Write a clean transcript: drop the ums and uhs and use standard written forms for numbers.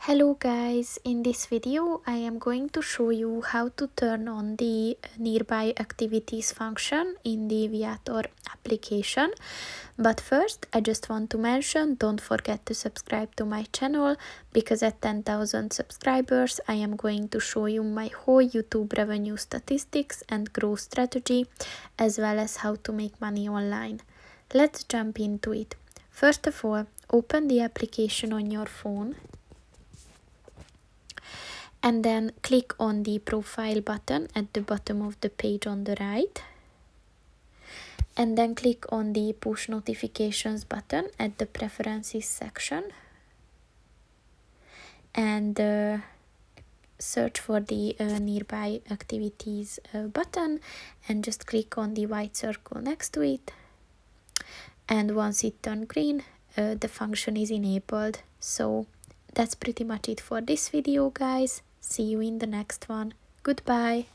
Hello guys, in this video I am going to show you how to turn on the nearby activities function in the Viator application. But first I just want to mention, don't forget to subscribe to my channel, because at 10,000 subscribers I am going to show you my whole YouTube revenue statistics and growth strategy, as well as how to make money online. Let's jump into it. First of all, open the application on your phone. And then click on the profile button at the bottom of the page on the right. And then click on the push notifications button at the preferences section. And search for the nearby activities button and just click on the white circle next to it. And once it turns green, the function is enabled. So that's pretty much it for this video, guys. See you in the next one. Goodbye.